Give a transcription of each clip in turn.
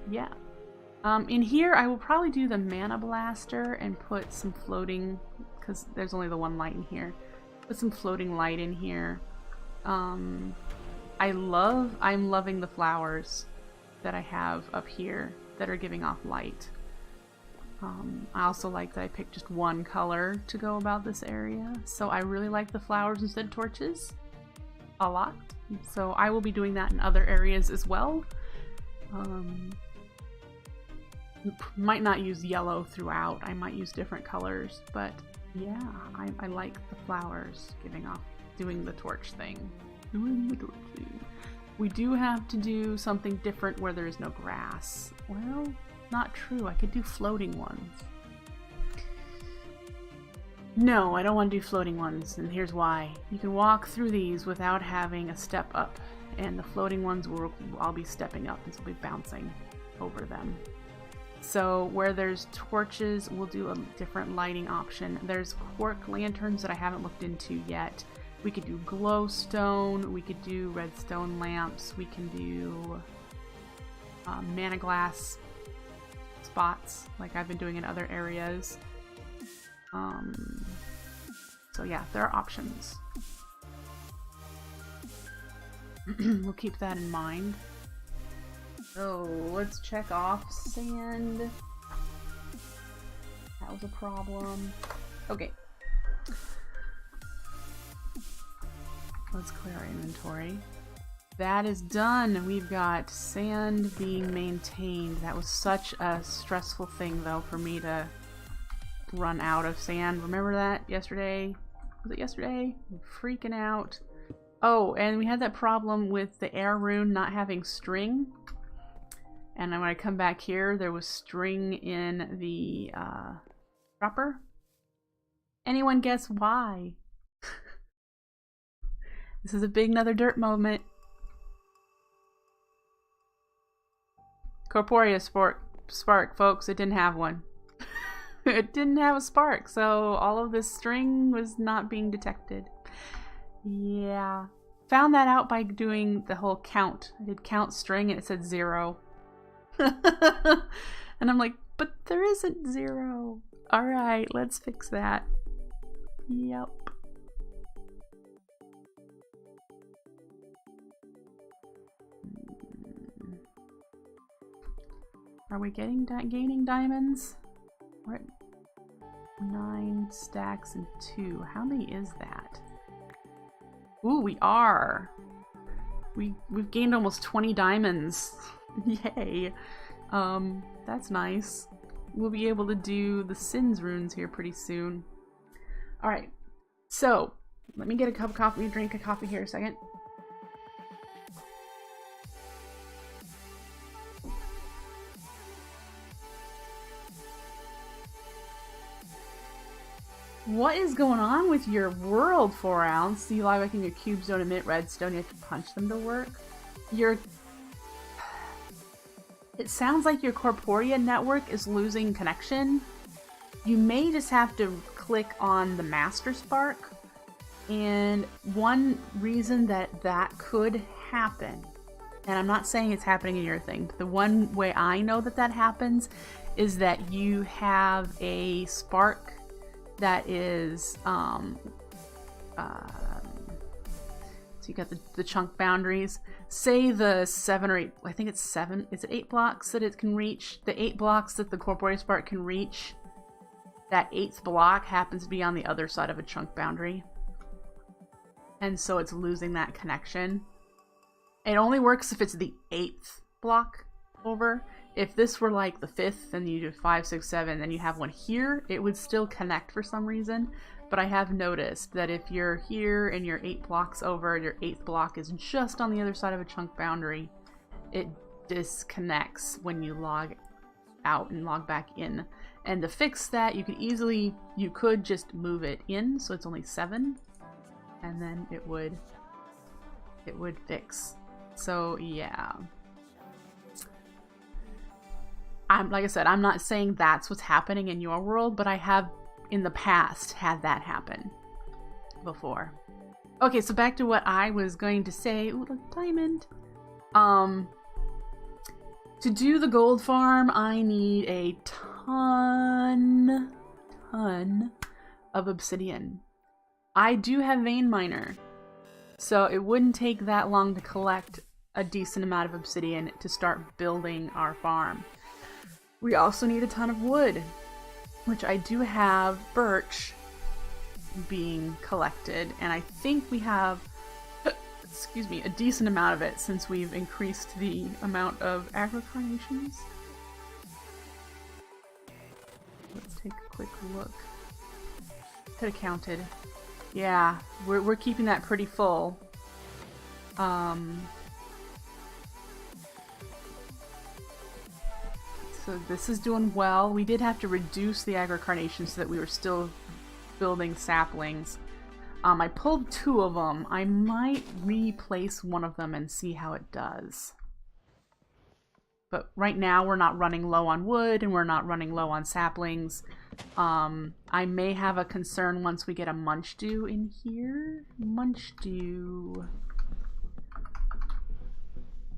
yeah. In here, I will probably do the Mana Blaster and put some floating, because there's only the one light in here. Put some floating light in here. I'm loving the flowers that I have up here that are giving off light. I also like that I picked just one color to go about this area. So I really like the flowers instead of torches a lot. So I will be doing that in other areas as well. Might not use yellow throughout. I might use different colors, but yeah, I like the flowers giving off, doing the torch thing. We do have to do something different where there is no grass. Well, not true. I could do floating ones. No, I don't want to do floating ones, and here's why. You can walk through these without having a step up, and the floating ones I'll be stepping up, and so I'll be bouncing over them. So where there's torches, we'll do a different lighting option. There's quark lanterns that I haven't looked into yet. We could do glowstone, we could do redstone lamps, we can do mana glass spots like I've been doing in other areas. So yeah, there are options. We'll keep that in mind. So let's check off sand. That was a problem. Okay. Let's clear our inventory. That is done. We've got sand being maintained. That was such a stressful thing though for me to run out of sand. Remember that yesterday? Was it yesterday? I'm freaking out. Oh, and we had that problem with the air rune not having string. And then when I come back here, there was string in the dropper. Anyone guess why? This is a big Nether Dirt moment. Corporea spark, folks. It didn't have one. It didn't have a spark, so all of this string was not being detected. Yeah. Found that out by doing the whole count. I did count string and it said 0. And I'm like, but there isn't 0. Alright, let's fix that. Yep. Are we gaining diamonds? We're at 9 stacks and 2. How many is that? Ooh, we are. We've gained almost 20 diamonds. Yay. That's nice. We'll be able to do the Sins runes here pretty soon. Alright. So, let me get a cup of coffee, drink a coffee here a second. What is going on with your world, 4 ounce? See, like in your cubes don't emit redstone, you have to punch them to work. It sounds like your Corporea network is losing connection. You may just have to click on the Master Spark. And one reason that could happen, and I'm not saying it's happening in your thing, but the one way I know that happens is that you have a spark that is, so you got the chunk boundaries. Say the 7 or 8, I think it's 7, is it 8 blocks that it can reach? The 8 blocks that the Corporea Spark can reach, that 8th block happens to be on the other side of a chunk boundary. And so it's losing that connection. It only works if it's the 8th block over. If this were like the 5th, and you do 5, 6, 7, and you have one here, it would still connect for some reason. But I have noticed that if you're here and you're 8 blocks over, your 8th block is just on the other side of a chunk boundary, it disconnects when you log out and log back in. And to fix that, you could just move it in, so it's only 7, and then it would fix. So yeah. Like I said, I'm not saying that's what's happening in your world, but I have in the past had that happen before. Okay, so back to what I was going to say. Ooh, look, diamond. To do the gold farm, I need a ton of obsidian. I do have vein miner, so it wouldn't take that long to collect a decent amount of obsidian to start building our farm. We also need a ton of wood, which I do have birch being collected, and I think we have excuse me, a decent amount of it since we've increased the amount of agri-carnations. Let's take a quick look. Could have counted. Yeah, we're keeping that pretty full. So this is doing well. We did have to reduce the agri-carnations so that we were still building saplings. I pulled 2 of them. I might replace one of them and see how it does. But right now we're not running low on wood and we're not running low on saplings. I may have a concern once we get a munch dew in here. Munch dew.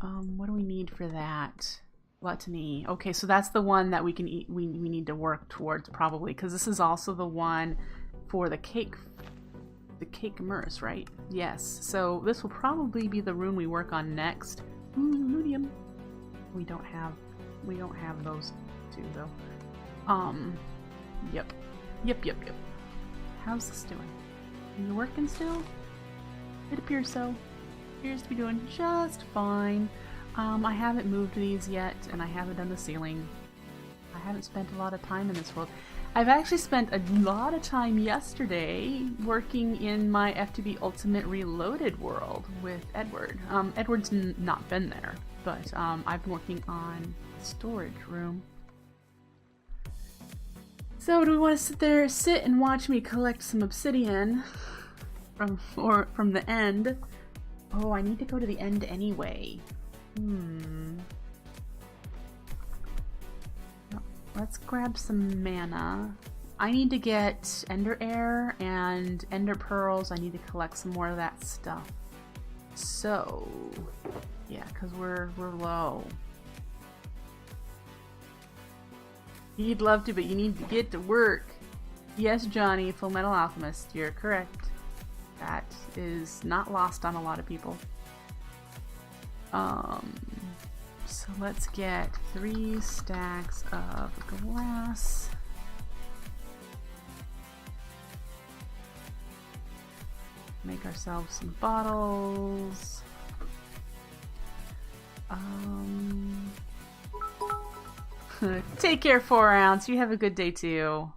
What do we need for that? Gluttony. Okay, so that's the one that we can eat. We need to work towards probably, because this is also the one for the cake. The cake immerse, right? Yes. So this will probably be the rune we work on next. Ooh, luteum. We don't have those 2 though. Yep. How's this doing? Are you working still? It appears so. Appears to be doing just fine. I haven't moved these yet, and I haven't done the ceiling. I haven't spent a lot of time in this world. I've actually spent a lot of time yesterday working in my FTB Ultimate Reloaded world with Edward. Edward's not been there, but I've been working on the storage room. So do we want to sit and watch me collect some obsidian from the end? Oh, I need to go to the end anyway. Let's grab some mana. I need to get ender air and ender pearls. I need to collect some more of that stuff. So, yeah, because we're low. You'd love to, but you need to get to work. Yes, Johnny, Full Metal Alchemist, you're correct. That is not lost on a lot of people. So let's get 3 stacks of glass. Make ourselves some bottles. Take care, 4 ounce. You have a good day too.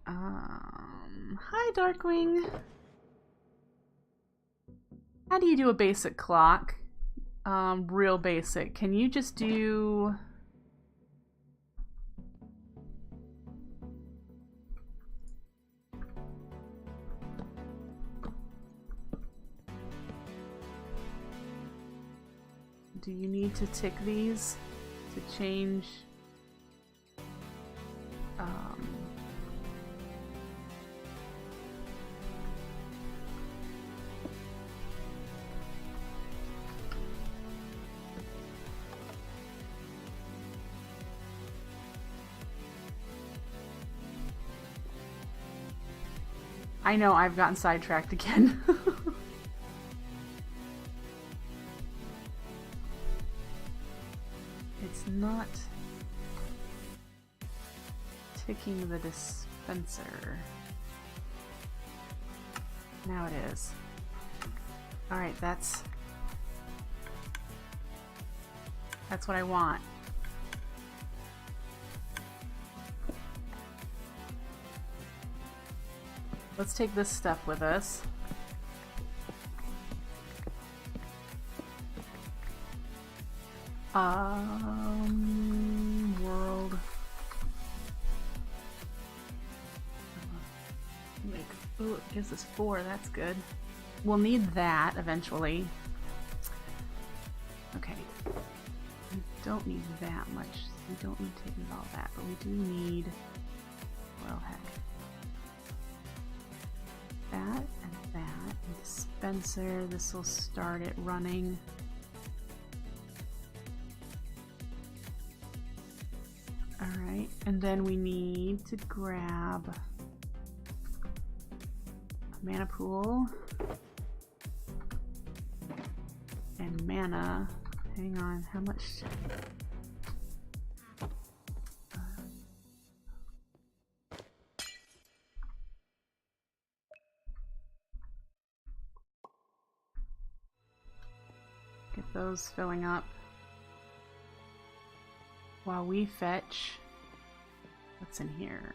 Hi, Darkwing. How do you do a basic clock? Real basic. Can you just do... Do you need to tick these to change? I know, I've gotten sidetracked again. It's not ticking the dispenser. Now it is. Alright, that's what I want. Let's take this stuff with us. World. Ooh, it gives us 4, that's good. We'll need that eventually. Okay. We don't need that much. We don't need to use all that, but we do need, well, heck. That and that Dispenser, this will start it running. Alright, and then we need to grab a mana pool and mana. Hang on, how much? Get those filling up while we fetch. What's in here?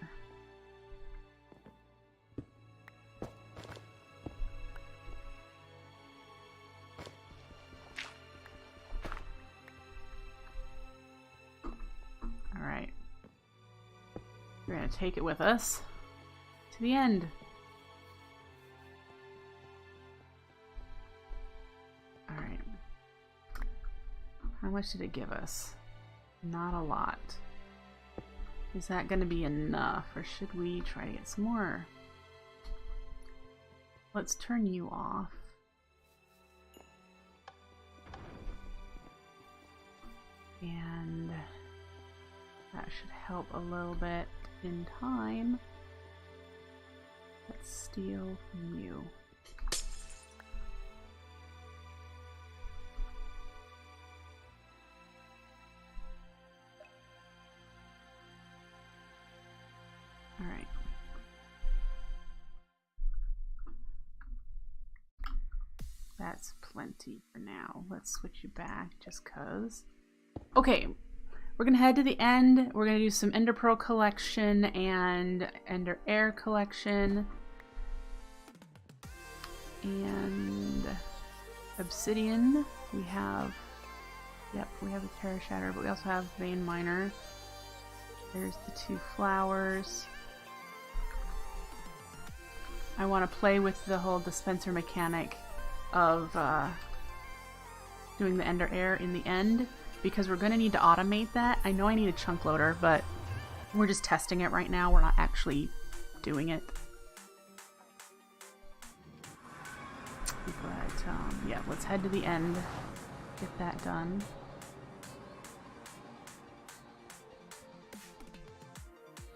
All right. We're gonna take it with us to the end. All right. How much did it give us? Not a lot. Is that going to be enough, or should we try to get some more? Let's turn you off. And that should help a little bit in time. Let's steal from you. Alright. That's plenty for now. Let's switch you back just cuz. Okay, we're gonna head to the end. We're gonna do some Ender Pearl collection and Ender Air collection. And Obsidian. We have, yep, we have the Terra Shatter, but we also have Vein Miner. There's the 2 flowers. I want to play with the whole dispenser mechanic of doing the Ender Air in the end, because we're going to need to automate that. I know I need a chunk loader, but we're just testing it right now. We're not actually doing it. But yeah, let's head to the end, get that done.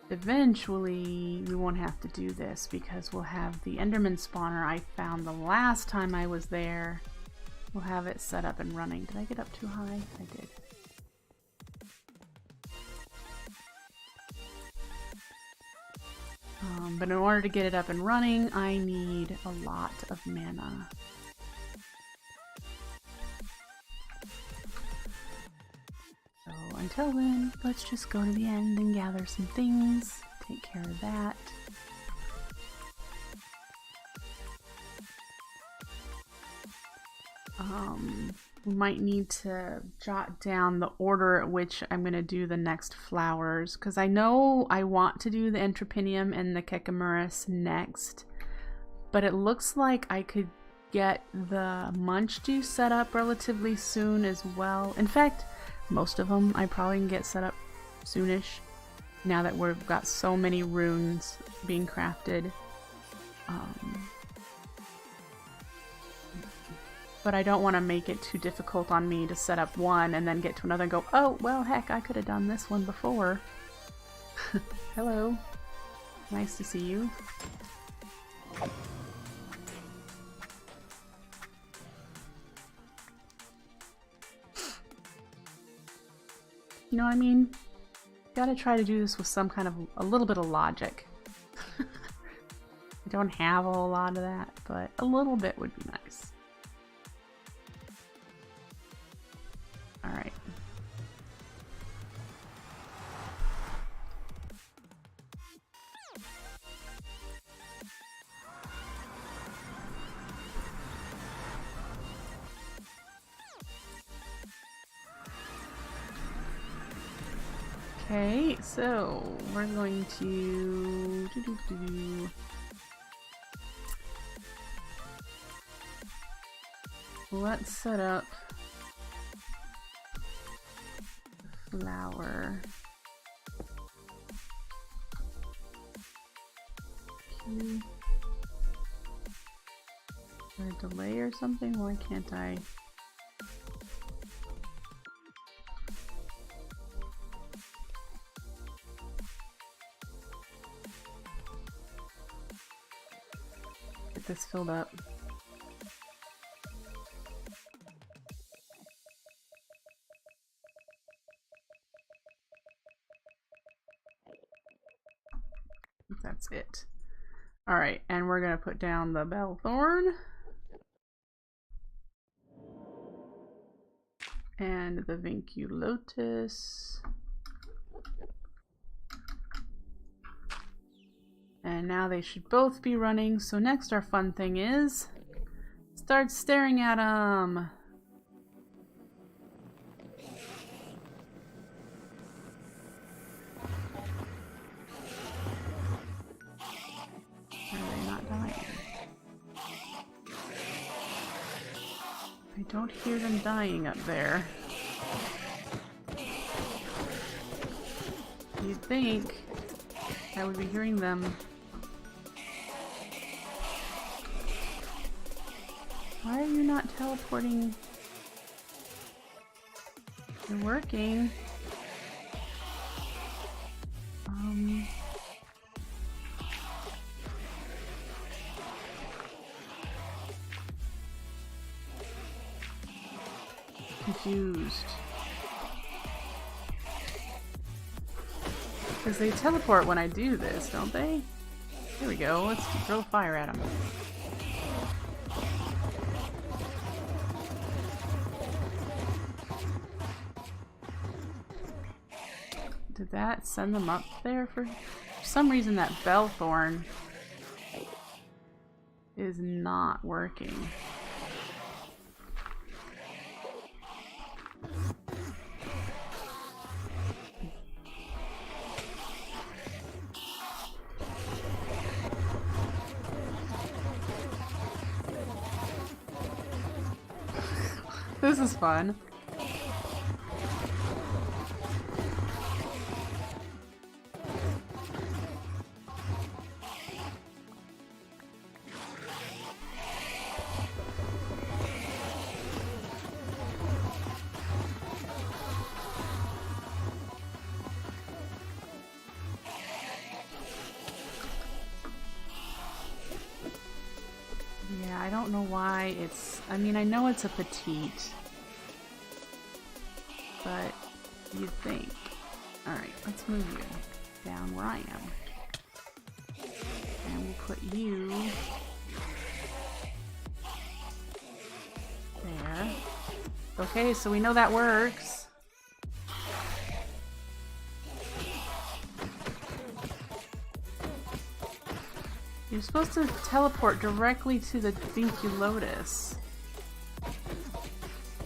Eventually, we won't have to do this because we'll have the Enderman spawner I found the last time I was there. We'll have it set up and running. Did I get up too high? I did. But in order to get it up and running, I need a lot of mana. So until then, let's just go to the end and gather some things, take care of that. We might need to jot down the order at which I'm going to do the next flowers, because I know I want to do the Entropinium and the Kekimerus next, but it looks like I could get the Munch Juice set up relatively soon as well. In fact, most of them I probably can get set up soonish, now that we've got so many runes being crafted. But I don't want to make it too difficult on me to set up one and then get to another and go, oh, well, heck, I could have done this one before. Hello. Nice to see you. You know what I mean? Gotta try to do this with some kind of, a little bit of logic. I don't have a whole lot of that, but a little bit would be nice. Alright. Okay, so we're going to let's set up flower. there a delay or something? Why can't I? Get this filled up. That's it. Alright, and we're gonna put down the Bellthorn. And the Vinculotus. And now they should both be running. So next our fun thing is start staring at them. Are they not dying? I don't hear them dying up there. You'd think I would be hearing them. Why are you not teleporting? You're working. Confused. Because they teleport when I do this, don't they? Here we go. Let's throw fire at them. Did that send them up there? For some reason that Bellthorn is not working. This is fun. Yeah, I don't know why it's... I mean, I know it's a petite. But you'd think. Alright, let's move you down where I am. And we'll put you there. Okay, so we know that works. You're supposed to teleport directly to the Vinculotus.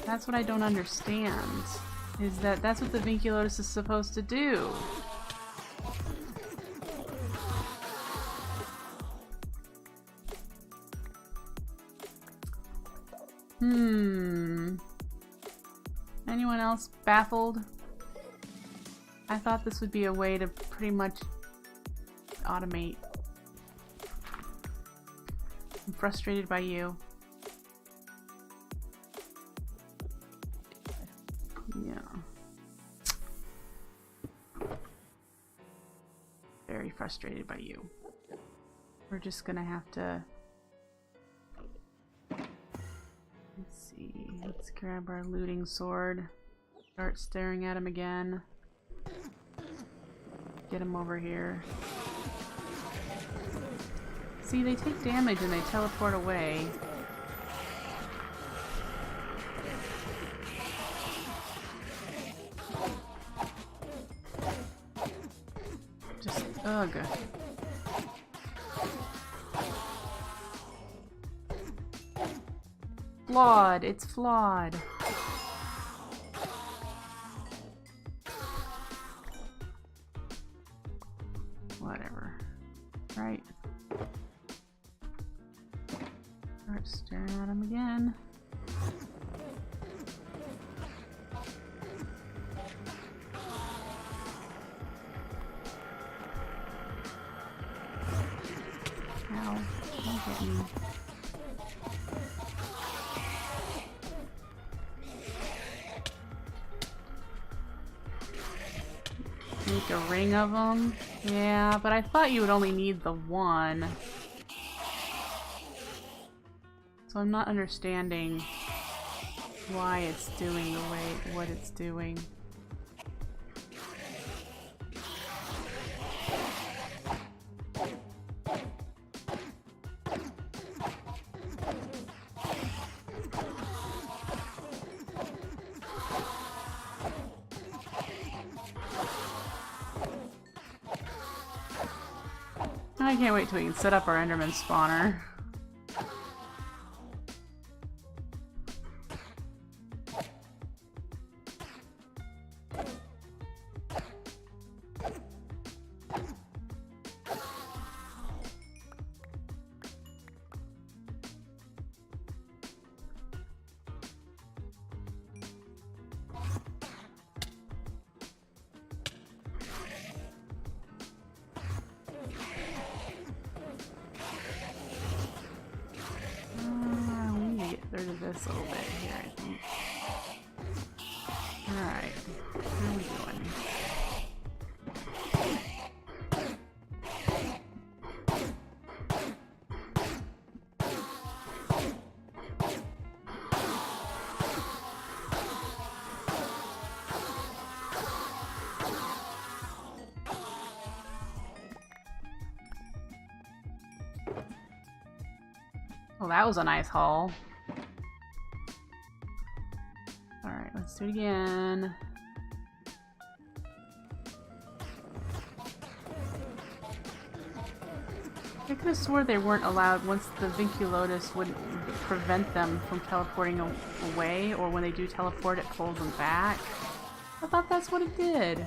That's what I don't understand. Is that that's what the Vinculotus is supposed to do. Anyone else baffled? I thought this would be a way to pretty much automate. I'm frustrated by you. Yeah. Very frustrated by you. We're just gonna have to... Let's see. Let's grab our looting sword. Start staring at him again. Get him over here. See, they take damage and they teleport away. Ugh. Flawed. It's flawed. Whatever. Right. Start staring at him again. Ow, don't get me. Make a ring of them? Yeah, but I thought you would only need the one. So I'm not understanding why it's doing the way what it's doing. I can't wait till we can set up our Enderman spawner. This a little bit here, I think. Alright, how are we doing? Well, that was a nice haul. Let's do it again. I could have swore they weren't allowed once the Vinculotus wouldn't prevent them from teleporting away, or when they do teleport it pulls them back. I thought that's what it did.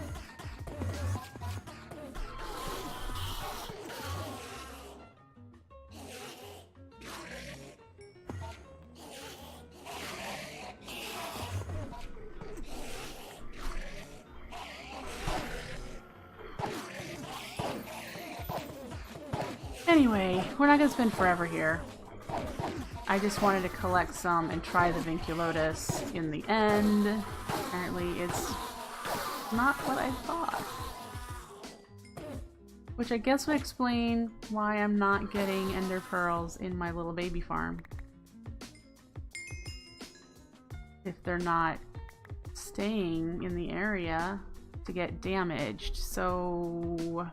Anyway, we're not gonna spend forever here. I just wanted to collect some and try the Vinculotus in the end. Apparently it's not what I thought. Which I guess would explain why I'm not getting ender pearls in my little baby farm. If they're not staying in the area to get damaged. So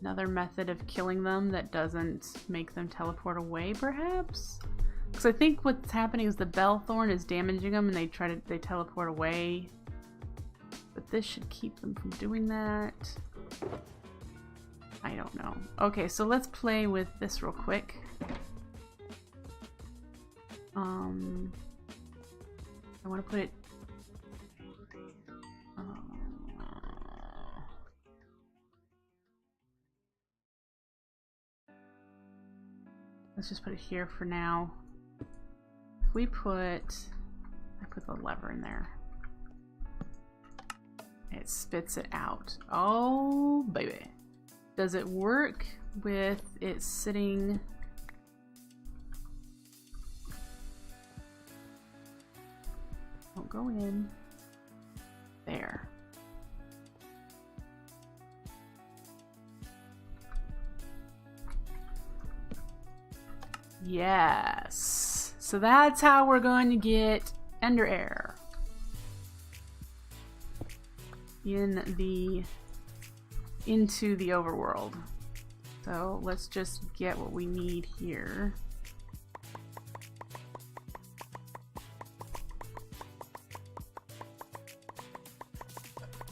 another method of killing them that doesn't make them teleport away, perhaps? Because I think what's happening is the Bellthorn is damaging them and they teleport away. But this should keep them from doing that. I don't know. Okay, so let's play with this real quick. I want to put it... let's just put it here for now. If we I put the lever in there. It spits it out. Oh, baby. Does it work with it sitting... Don't go in. There. Yes. So that's how we're going to get Ender Air into the overworld. So let's just get what we need here.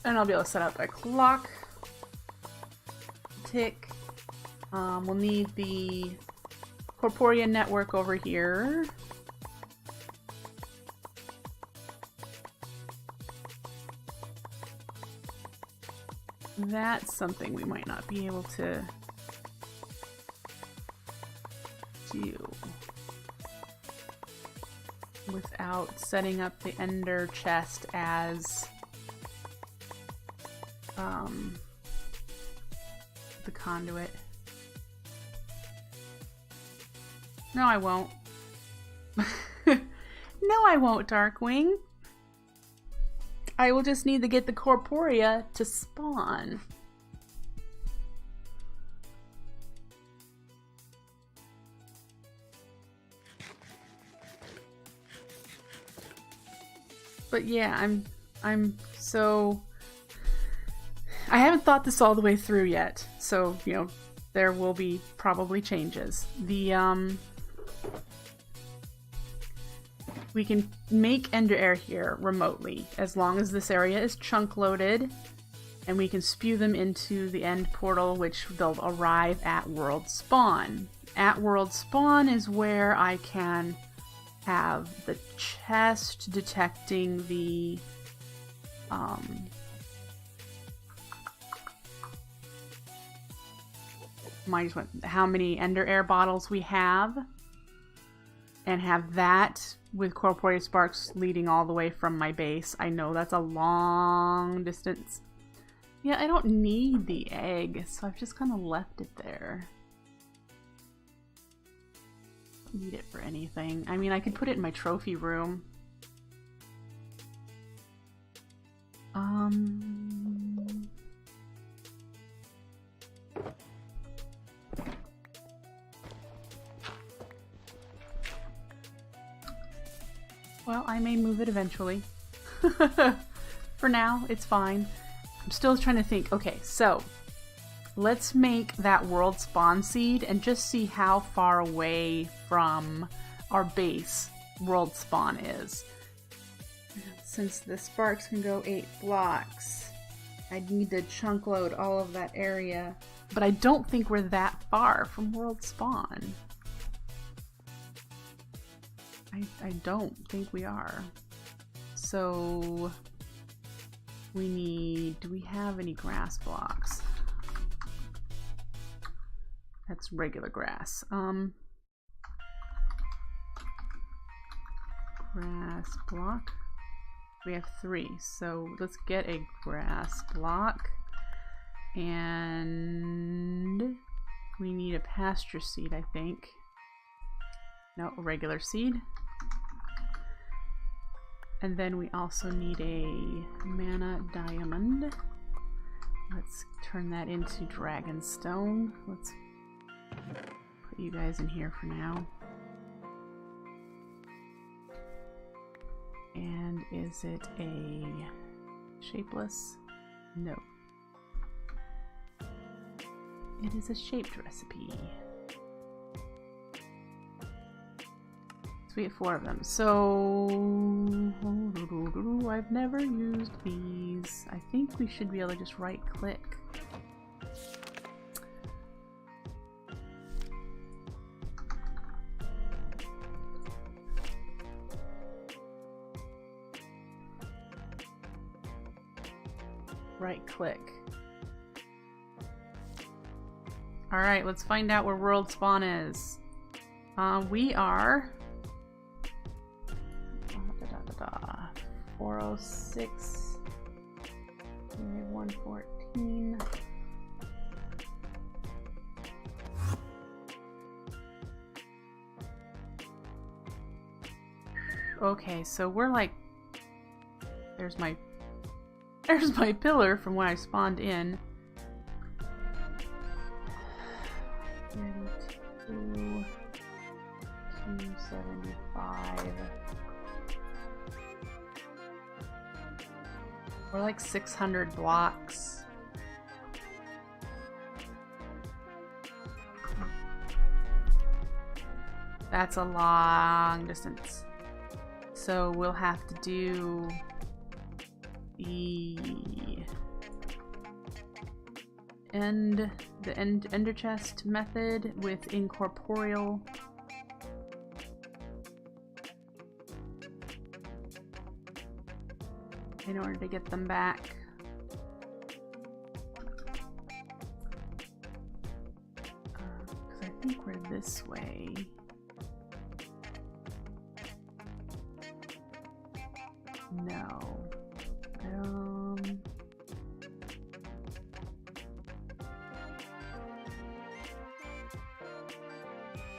And I'll be able to set up a clock tick. We'll need the Corporean network over here. That's something we might not be able to do without setting up the Ender chest as the conduit. No, I won't. No, I won't, Darkwing. I will just need to get the corporea to spawn. But yeah, I'm so... I haven't thought this all the way through yet, so, you know, there will be probably changes. We can make Ender Air here remotely, as long as this area is chunk loaded, and we can spew them into the end portal, which they'll arrive at World Spawn. At World Spawn is where I can have the chest detecting the how many Ender Air bottles we have, and have that with corporeal sparks leading all the way from my base. I know that's a long distance. Yeah, I don't need the egg, so I've just kind of left it there. Don't need it for anything. I mean, I could put it in my trophy room. Well, I may move it eventually. For now, it's fine. I'm still trying to think. Okay, so let's make that world spawn seed and just see how far away from our base world spawn is. Since the sparks can go 8 blocks, I'd need to chunk load all of that area. But I don't think we're that far from world spawn. I don't think we are. So we need, do we have any grass blocks? That's regular grass. Grass block. We have 3, so let's get a grass block. And we need a pasture seed, I think. No, a regular seed. And then we also need a mana diamond. Let's turn that into dragonstone. Let's put you guys in here for now. And is it a shapeless? No. It is a shaped recipe. So we have 4 of them. So I've never used these. I think we should be able to just right click. Right click. Alright, let's find out where world spawn is. We are 406. We have 114. Okay, so we're like, there's my pillar from when I spawned in. 32, 275. We're like 600 blocks. That's a long distance. So we'll have to do the ender chest method with incorporeal. In order to get them back. Because I think we're this way. No.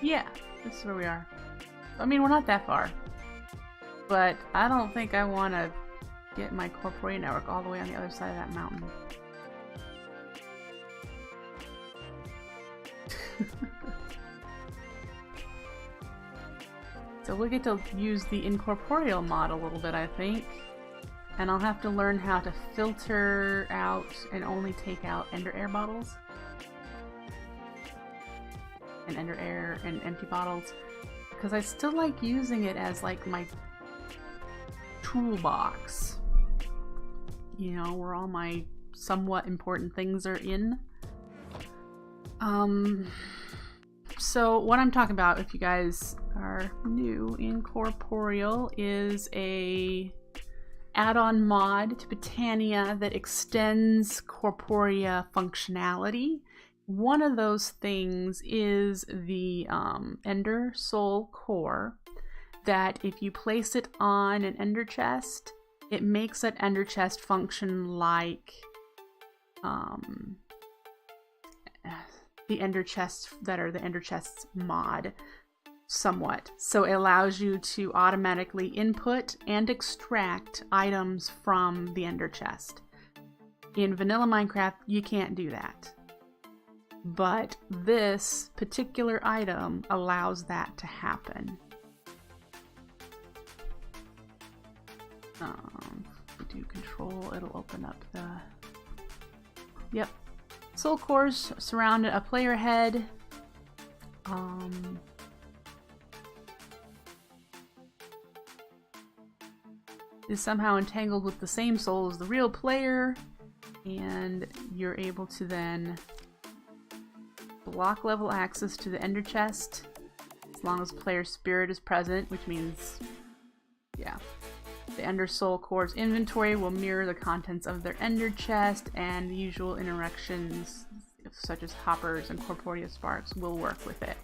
Yeah, this is where we are. I mean, we're not that far. But I don't think I want to get my corporeal network all the way on the other side of that mountain. So we'll get to use the incorporeal mod a little bit, I think. And I'll have to learn how to filter out and only take out ender air bottles. And ender air and empty bottles. Because I still like using it as like my toolbox. You know, where all my somewhat important things are in. So what I'm talking about, if you guys are new, Incorporeal is a add-on mod to Botania that extends Corporea functionality. One of those things is the Ender Soul Core, that if you place it on an Ender chest, it makes that Ender chest function like the Ender chests that are the Ender chests mod, somewhat. So it allows you to automatically input and extract items from the Ender chest. In vanilla Minecraft, you can't do that. But this particular item allows that to happen. If we do control, it'll open up the... Yep. Soul cores surround a player head. Is somehow entangled with the same soul as the real player, and you're able to then block level access to the Ender chest as long as player's spirit is present, which means, yeah. The Ender Soul Core's inventory will mirror the contents of their Ender chest, and the usual interactions such as hoppers and corporeal sparks will work with it.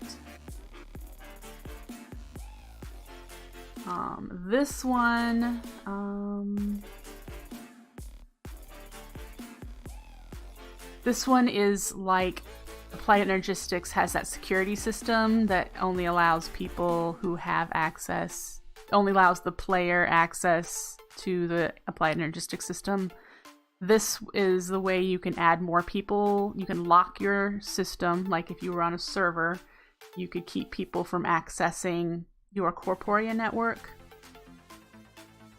This one, this one is like Applied Energistics has that security system that only allows people who have access, only allows the player access to the Applied Energistics system. This is the way you can add more people. You can lock your system, like if you were on a server, you could keep people from accessing your Corporea network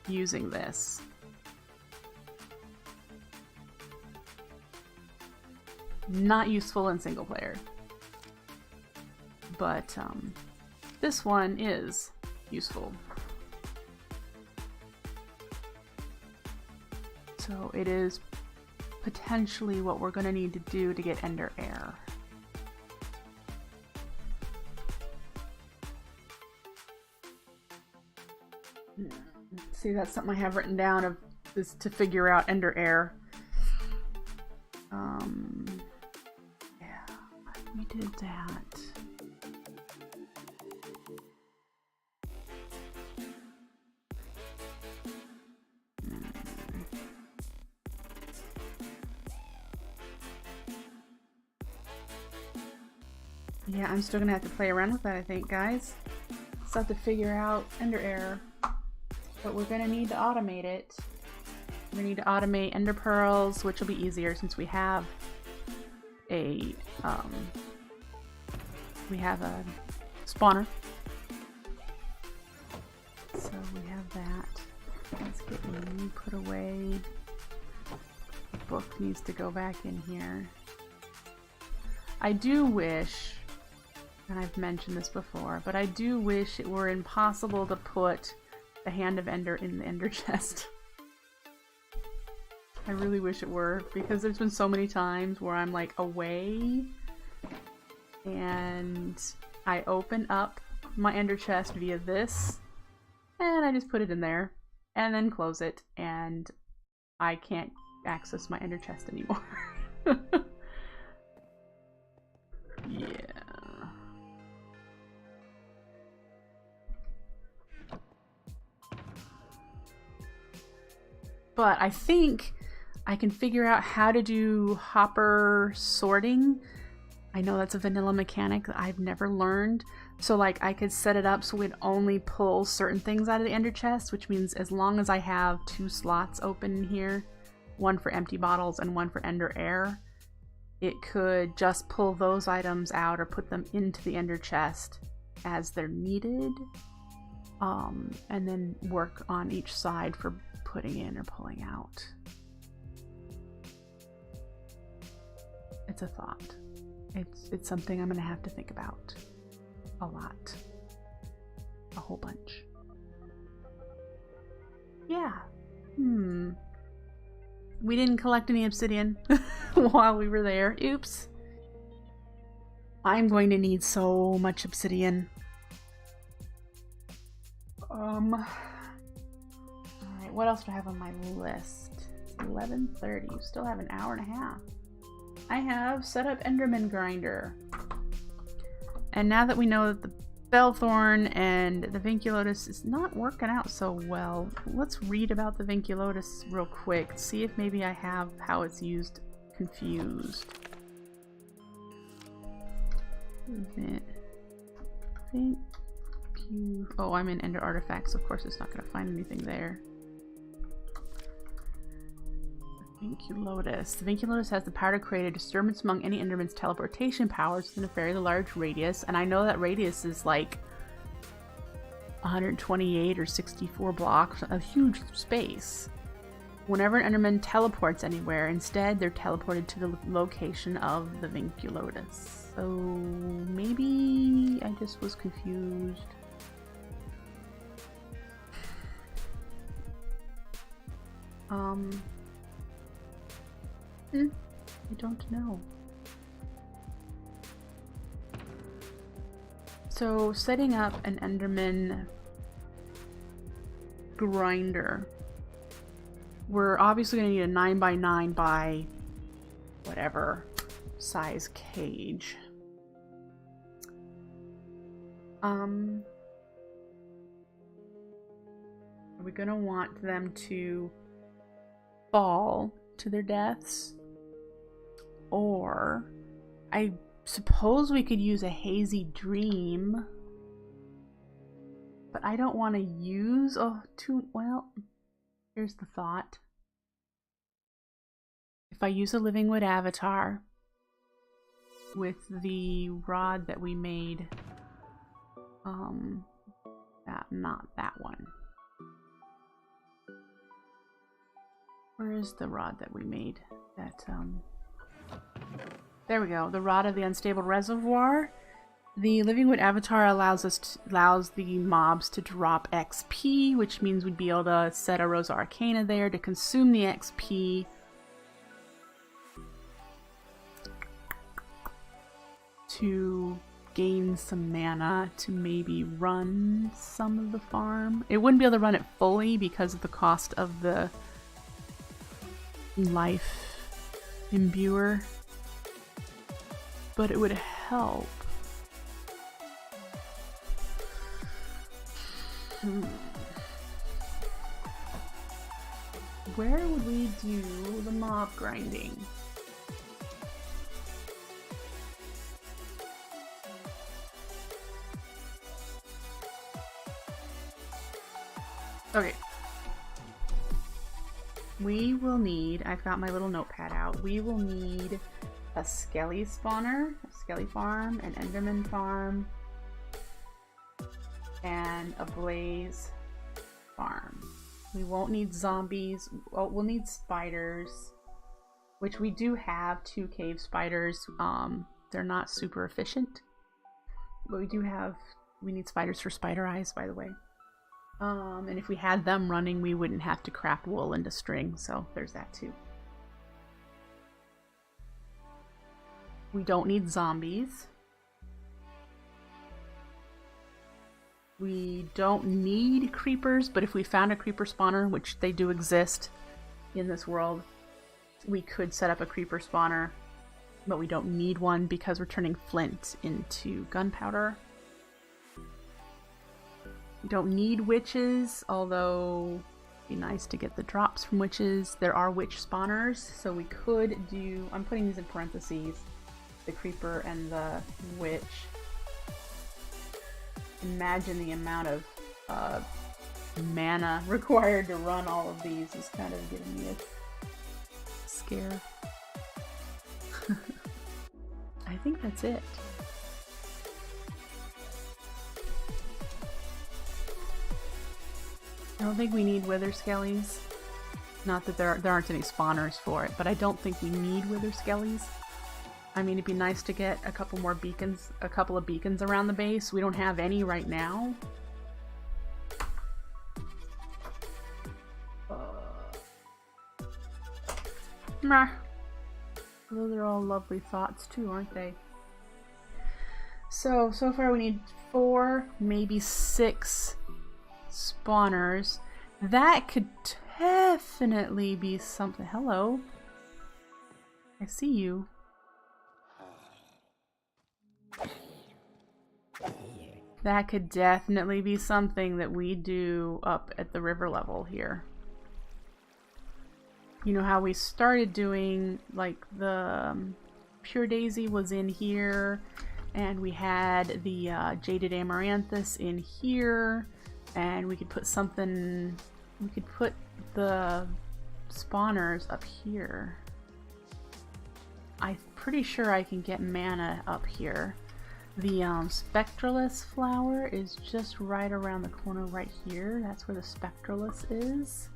using this. Not useful in single player, but this one is useful. So it is potentially what we're going to need to do to get Ender Air. See, that's something I have written down of is to figure out Ender Air. Yeah, we did that. Yeah, I'm still gonna have to play around with that, I think, guys. Still have to figure out Ender Air. But we're gonna need to automate it. We're gonna need to automate Ender Pearls, which will be easier since we have a spawner. So we have that. Let's get you put away. The book needs to go back in here. I do wish, and I've mentioned this before, but I do wish it were impossible to put the Hand of Ender in the Ender chest. I really wish it were, because there's been so many times where I'm like away and I open up my Ender chest via this and I just put it in there and then close it and I can't access my Ender chest anymore. Yeah. But I think I can figure out how to do hopper sorting. I know that's a vanilla mechanic that I've never learned, So like I could set it up so we'd only pull certain things out of the ender chest, which means as long as I have 2 slots open here, one for empty bottles and one for ender air, it could just pull those items out or put them into the ender chest as they're needed, and then work on each side for putting in or pulling out. It's a thought. It's something I'm gonna have to think about a lot. A whole bunch. Yeah. We didn't collect any obsidian while we were there. Oops. I'm going to need so much obsidian. Alright, what else do I have on my list? It's 11:30. You still have an hour and a half. I have set up Enderman Grinder. And now that we know that the Bellthorn and the Vinculotus is not working out so well, let's read about the Vinculotus real quick. See if maybe I have how it's used confused. Oh, I'm in Ender Artifacts. Of course, it's not going to find anything there. Vinculotus. The Vinculotus has the power to create a disturbance among any Enderman's teleportation powers within a fairly large radius, and I know that radius is like 128 or 64 blocks, a huge space. Whenever an Enderman teleports anywhere, instead they're teleported to the location of the Vinculotus. So maybe I just was confused. I don't know. So setting up an Enderman grinder. We're obviously going to need a 9x9 by whatever size cage. Are we going to want them to fall to their deaths? Or I suppose we could use a hazy dream, but I don't want to use well, here's the thought. If I use a living wood avatar with the rod that we made, not that one. Where is the rod that we made? That there we go. The Rod of the Unstable Reservoir. The Living Wood Avatar allows the mobs to drop XP, which means we'd be able to set a Rosa Arcana there to consume the XP. To gain some mana to maybe run some of the farm. It wouldn't be able to run it fully because of the cost of the life imbuer, but it would help. Where would we do the mob grinding? Okay. We will need, I've got my little notepad out, we will need a Skelly spawner, a Skelly farm, an Enderman farm, and a Blaze farm. We won't need zombies. Well, we'll need spiders, which we do have 2 cave spiders. They're not super efficient, but we need spiders for spider eyes, by the way. And if we had them running, we wouldn't have to craft wool into string, so there's that too. We don't need zombies. We don't need creepers, but if we found a creeper spawner, which they do exist in this world, we could set up a creeper spawner, but we don't need one because we're turning flint into gunpowder. We don't need witches, although it'd be nice to get the drops from witches. There are witch spawners, so we could do, I'm putting these in parentheses, the creeper and the witch. imagine the amount of mana required to run all of these is kind of giving me a scare. I think that's it. I don't think we need wither skellies. Not that there aren't any spawners for it, but I don't think we need wither skellies. I mean, it'd be nice to get a couple more beacons, a couple of beacons around the base. We don't have any right now. Meh. Those are all lovely thoughts too, aren't they? So far we need 4, maybe 6 spawners. That could definitely be something. Hello. I see you. That could definitely be something that we do up at the river level here. You know how we started doing, like, the Pure Daisy was in here, and we had the Jaded Amaranthus in here, and we could put something, we could put the spawners up here. I'm pretty sure I can get mana up here. The Spectralus flower is just right around the corner right here. That's where the Spectralus is.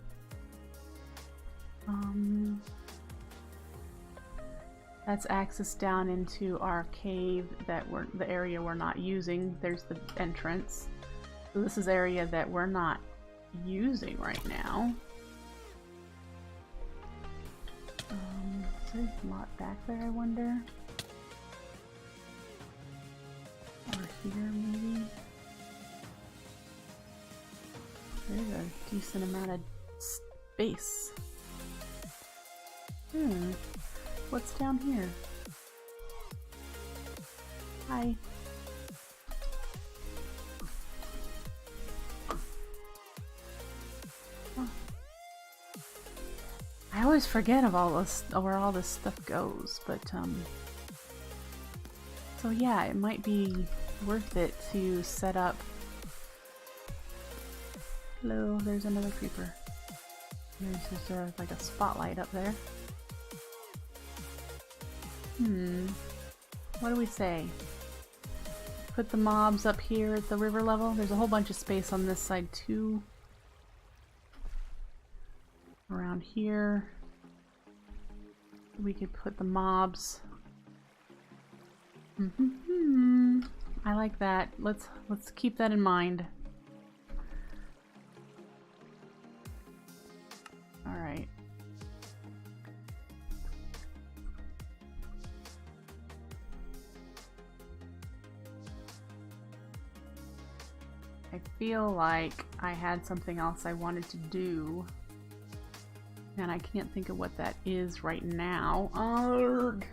That's access down into our cave that the area we're not using. There's the entrance. So this is area that we're not using right now. Is there a lot back there, I wonder? Or here, maybe? There's a decent amount of space. What's down here? Hi. Oh. I always forget of all this, where all this stuff goes, but so yeah, it might be worth it to set up. Hello, there's another creeper. There's just like a spotlight up there. What do we say? Put the mobs up here at the river level. There's a whole bunch of space on this side too. Around here. We could put the mobs. I like that. Let's keep that in mind. All right. I feel like I had something else I wanted to do, and I can't think of what that is right now. Arrgh.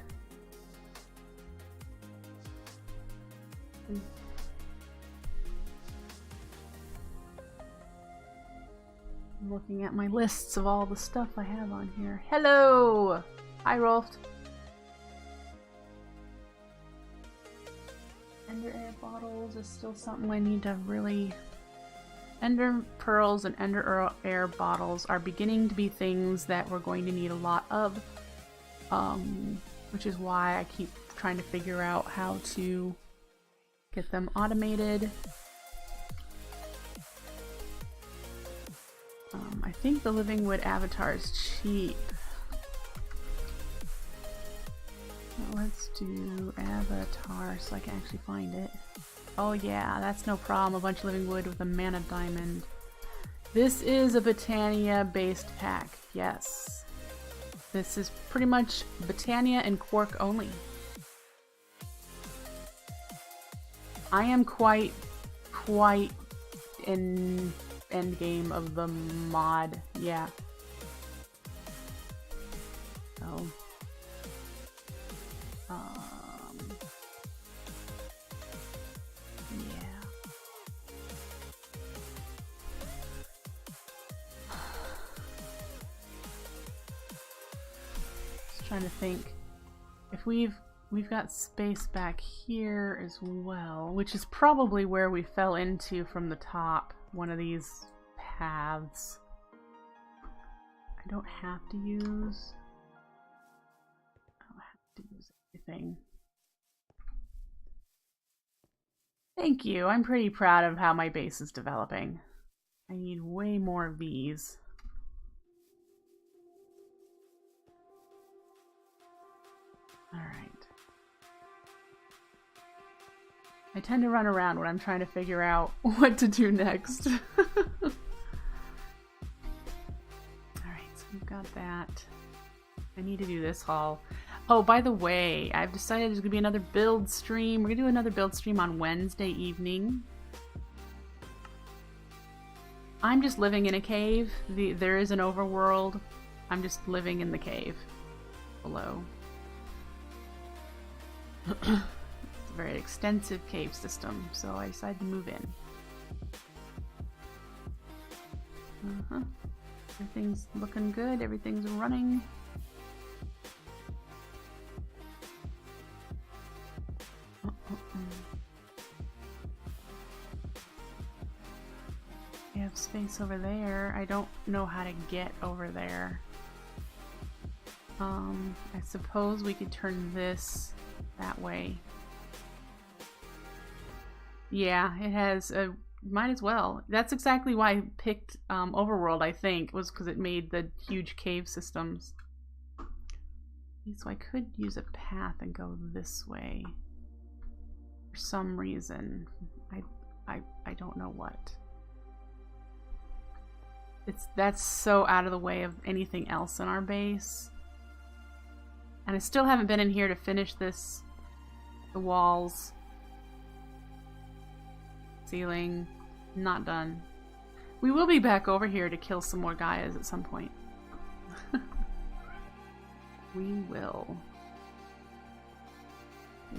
I'm looking at my lists of all the stuff I have on here. Hello! Hi, Rolf. Ender air bottles is still something I need to really... Ender pearls and ender air bottles are beginning to be things that we're going to need a lot of. Which is why I keep trying to figure out how to get them automated. I think the Living Wood avatar is cheap. Let's do avatar so I can actually find it. Oh yeah, that's no problem. A bunch of living wood with a mana diamond. This is a Botania based pack. Yes. This is pretty much Botania and Quark only. I am quite in end game of the mod. Yeah. So trying to think if we've we've got space back here as well, which is probably where we fell into from the top, one of these paths. I don't have to use everything. Thank you. I'm pretty proud of how my base is developing. I need way more of these. Alright. I tend to run around when I'm trying to figure out what to do next. Alright, so we've got that. I need to do this haul. Oh, by the way, I've decided there's going to be another build stream. We're going to do another build stream on Wednesday evening. I'm just living in a cave. There is an overworld. I'm just living in the cave below. It's a very extensive cave system, so I decided to move in. Everything's looking good. Everything's running. We have space over there. I don't know how to get over there. I suppose we could turn this that way. Yeah, it has a... Might as well. That's exactly why I picked Overworld, I think, was because it made the huge cave systems. So I could use a path and go this way. For some reason. I don't know what. That's so out of the way of anything else in our base. And I still haven't been in here to finish this. The walls. Ceiling. Not done. We will be back over here to kill some more guys at some point. We will.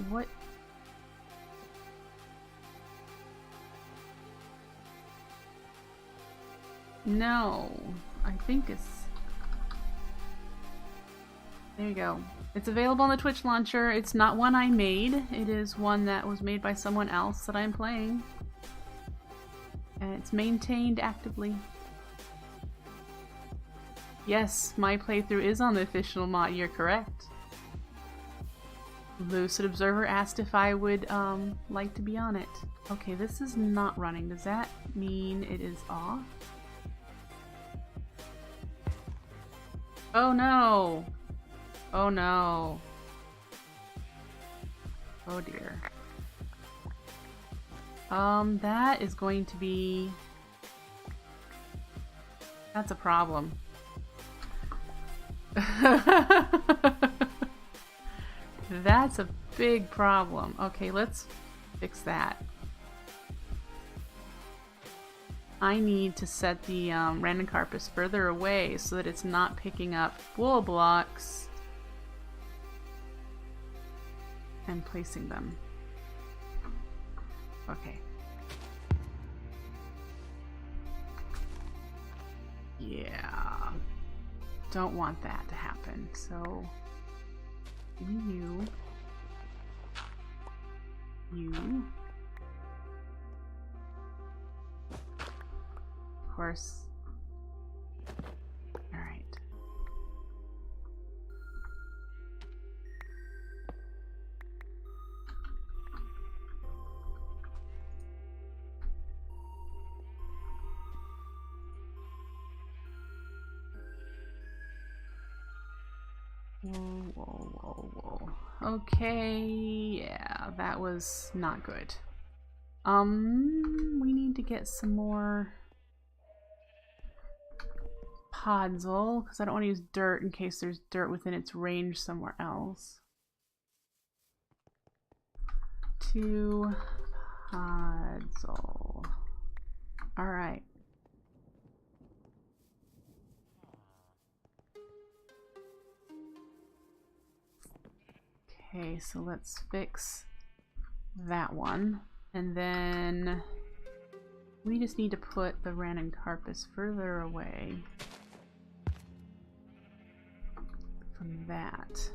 What? No. I think it's... There you go. It's available on the Twitch launcher. It's not one I made. It is one that was made by someone else that I'm playing. And it's maintained actively. Yes, my playthrough is on the official mod. You're correct. Lucid Observer asked if I would like to be on it. Okay, this is not running. Does that mean it is off? Oh no! Oh no. Oh dear. That is going to be... That's a problem. That's a big problem. Okay, let's fix that. I need to set the random carpus further away so that it's not picking up wool blocks and placing them. Okay. Yeah. Don't want that to happen, so you. Of course. All right. Whoa. Okay, yeah, that was not good. We need to get some more podzol, because I don't want to use dirt in case there's dirt within its range somewhere else. 2 podzol. Alright. Okay, so let's fix that one. And then we just need to put the random carpus further away from that.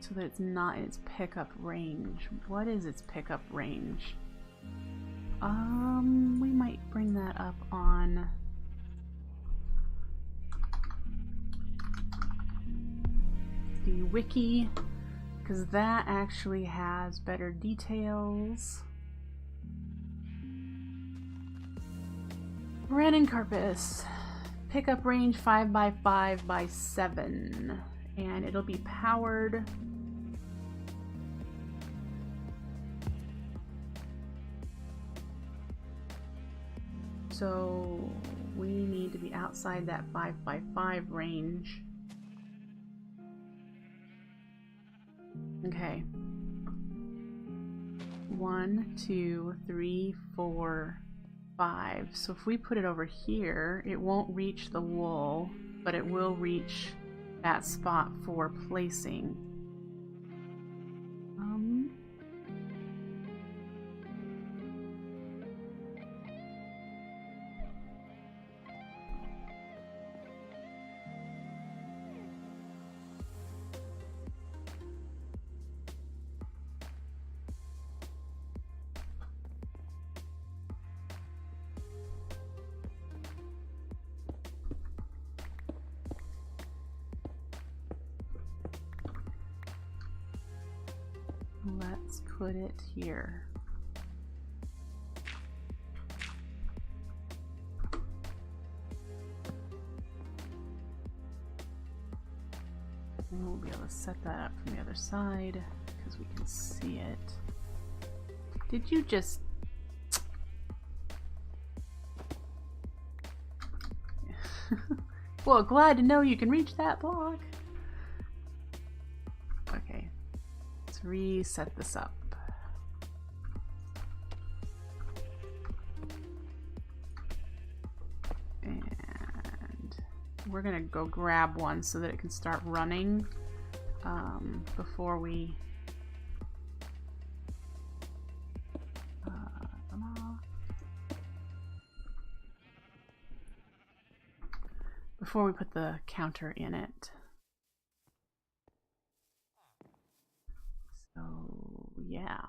so that it's not in its pickup range. What is its pickup range? We might bring that up on the wiki, because that actually has better details. Carpus, pickup range 5x5x7, and it'll be powered. So we need to be outside that 5x5 range. Okay. 1, 2, 3, 4, 5. So if we put it over here, it won't reach the wool, but it will reach that spot for placing. Let's put it here. And we'll be able to set that up from the other side because we can see it. Did you just... Well, glad to know you can reach that block. Okay. Let's reset this up. And we're gonna go grab one so that it can start running before we put the counter in it. So yeah.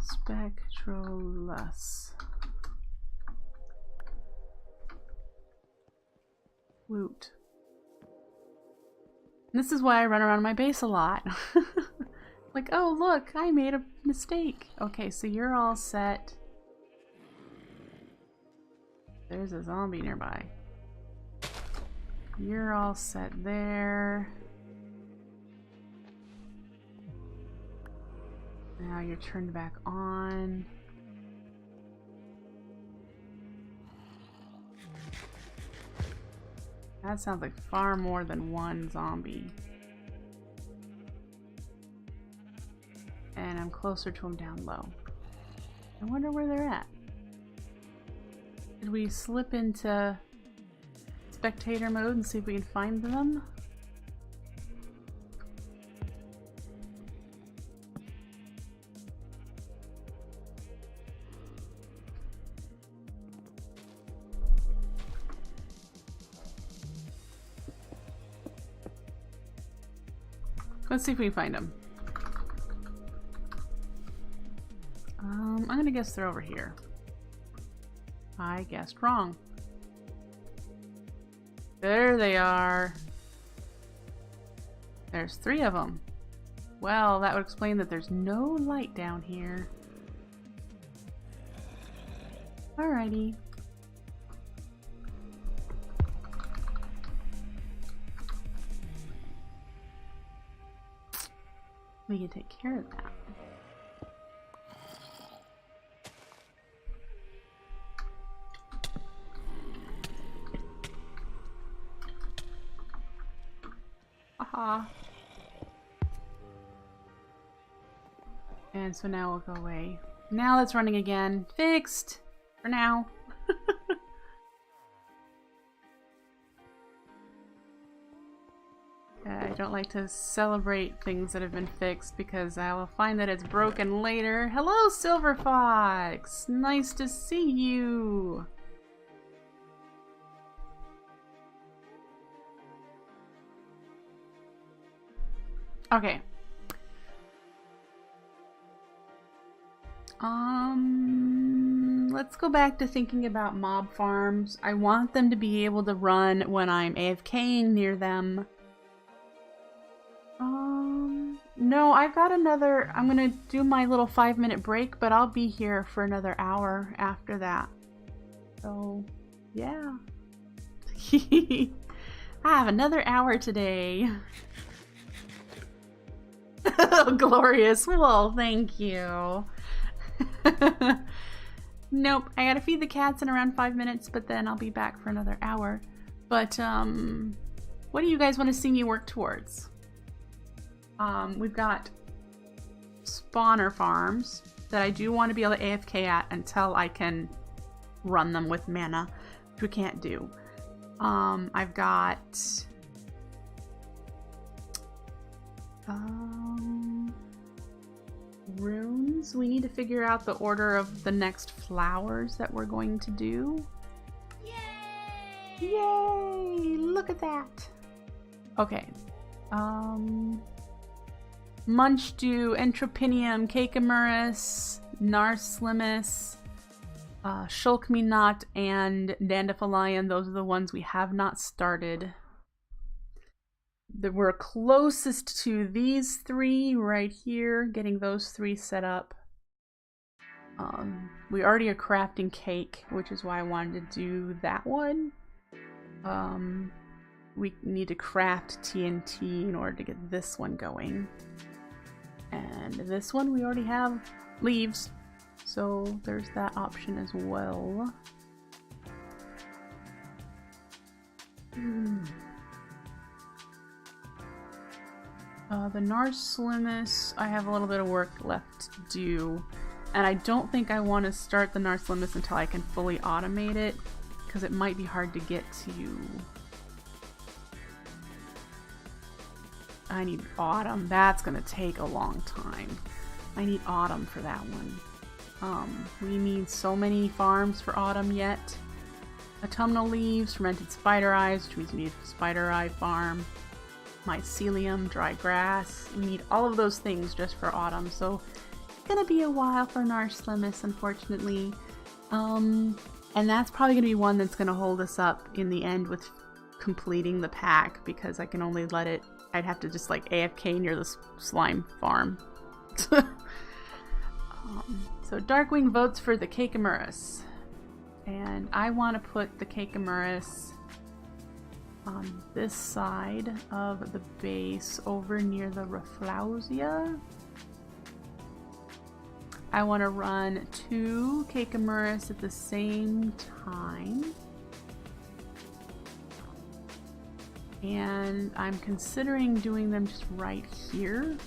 Spectrolus. Woot. And this is why I run around my base a lot. Like, oh look, I made a mistake. Okay, so you're all set. There's a zombie nearby. You're all set there. Now you're turned back on. That sounds like far more than one zombie. And I'm closer to them down low. I wonder where they're at. Did we slip into spectator mode and see if we can find them? Let's see if we can find them. I'm gonna guess they're over here. I guessed wrong. There they are. There's 3 of them. Well, that would explain that there's no light down here. Alrighty. We can take care of that. Aha. And so now we'll go away. Now that's running again. Fixed! For now. I don't like to celebrate things that have been fixed because I will find that it's broken later. Hello, Silver Fox! Nice to see you! Okay. Let's go back to thinking about mob farms. I want them to be able to run when I'm AFKing near them. No, I've got another, I'm gonna do my little 5-minute break, but I'll be here for another hour after that. So, yeah. I have another hour today. Glorious. Well, thank you. Nope, I gotta feed the cats in around 5 minutes, but then I'll be back for another hour. But, what do you guys want to see me work towards? We've got spawner farms that I do want to be able to AFK at until I can run them with mana, which we can't do. I've got runes. We need to figure out the order of the next flowers that we're going to do. Yay! Yay! Look at that. Okay. Munchdew, Entropinium, Cakemerus, Narslimus, Shulk-Me-Not, and Dandelion. Those are the ones we have not started. We're closest to these three right here, getting those three set up. We already are crafting cake, which is why I wanted to do that one. We need to craft TNT in order to get this one going. And this one we already have leaves, so there's that option as well. The Narslimus, I have a little bit of work left to do, and I don't think I want to start the Narslimus until I can fully automate it, because it might be hard to get to. I need autumn. That's gonna take a long time. I need autumn for that one. We need so many farms for autumn yet. Autumnal leaves, fermented spider eyes, which means we need a spider eye farm. Mycelium, dry grass. We need all of those things just for autumn, so it's gonna be a while for Narslimus, unfortunately. And that's probably gonna be one that's gonna hold us up in the end with completing the pack, because I can only let it, I'd have to just like AFK near the slime farm. So Darkwing votes for the Cakemerus, and I want to put the Cakemerus on this side of the base over near the Rafflesia. I want to run 2 Cakemerus at the same time. And I'm considering doing them just right here.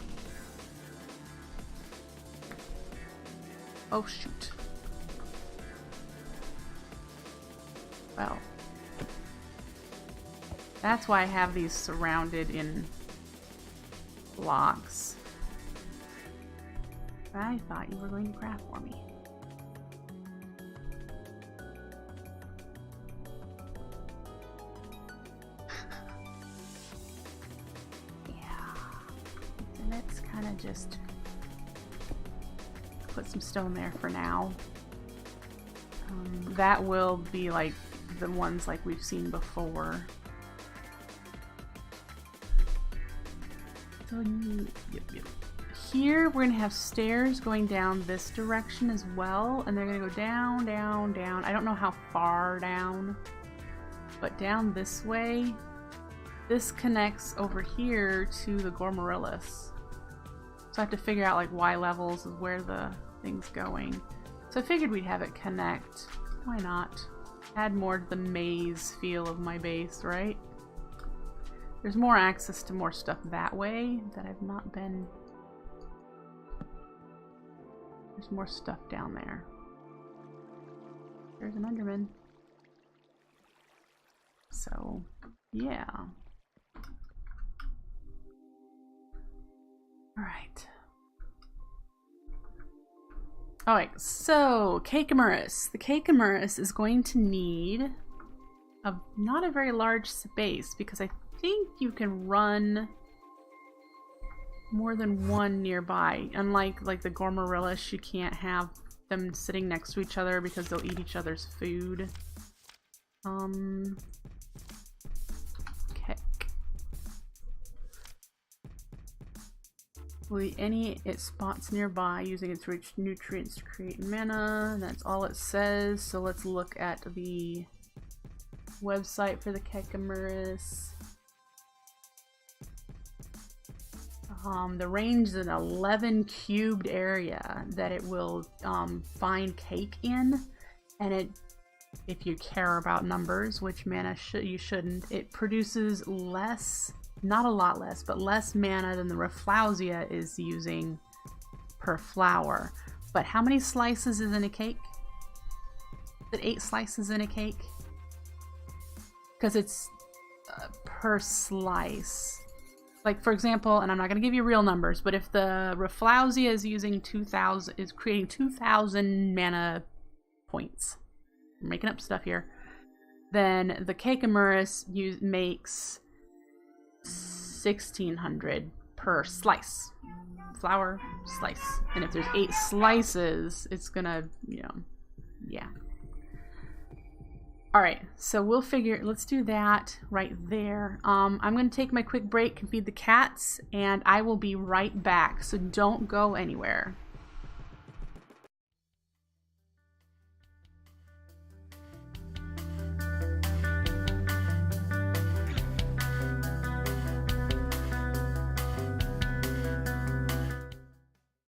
Oh shoot. Well, that's why I have these surrounded in blocks. I thought you were going to craft for me. Let's kind of just put some stone there for now. That will be like the ones like we've seen before. So, yep. Here we're going to have stairs going down this direction as well, and they're going to go down, down, down. I don't know how far down, but down this way. This connects over here to the Gormarillus. So I have to figure out like Y levels of where the thing's going. So I figured we'd have it connect. Why not? Add more to the maze feel of my base, right? There's more access to more stuff that way that I've not been... There's more stuff down there. There's an Enderman. So, yeah. Alright. Alright, so Cakemerus. The Cakemerus is going to need not a very large space, because I think you can run more than one nearby. Unlike like the Gormarillus, you can't have them sitting next to each other because they'll eat each other's food. Okay. Will eat any it spots nearby using its rich nutrients to create mana. That's all it says. So let's look at the website for the Kekimerus. The range is an 11 cubed area that it will find cake in, and it, if you care about numbers, which mana you shouldn't, it produces less, not a lot less, but less mana than the Rafflesia is using per flower. But how many slices is in a cake? Is it 8 slices in a cake? Because it's per slice. Like, for example, and I'm not going to give you real numbers, but if the Rafflesia is using 2,000, is creating 2,000 mana points, I'm making up stuff here, then the Kekimerus makes 1,600 per slice. Flower, slice. And if there's 8 slices, it's gonna, you know, yeah. Alright, so we'll figure, let's do that right there. I'm going to take my quick break and feed the cats, and I will be right back, so don't go anywhere.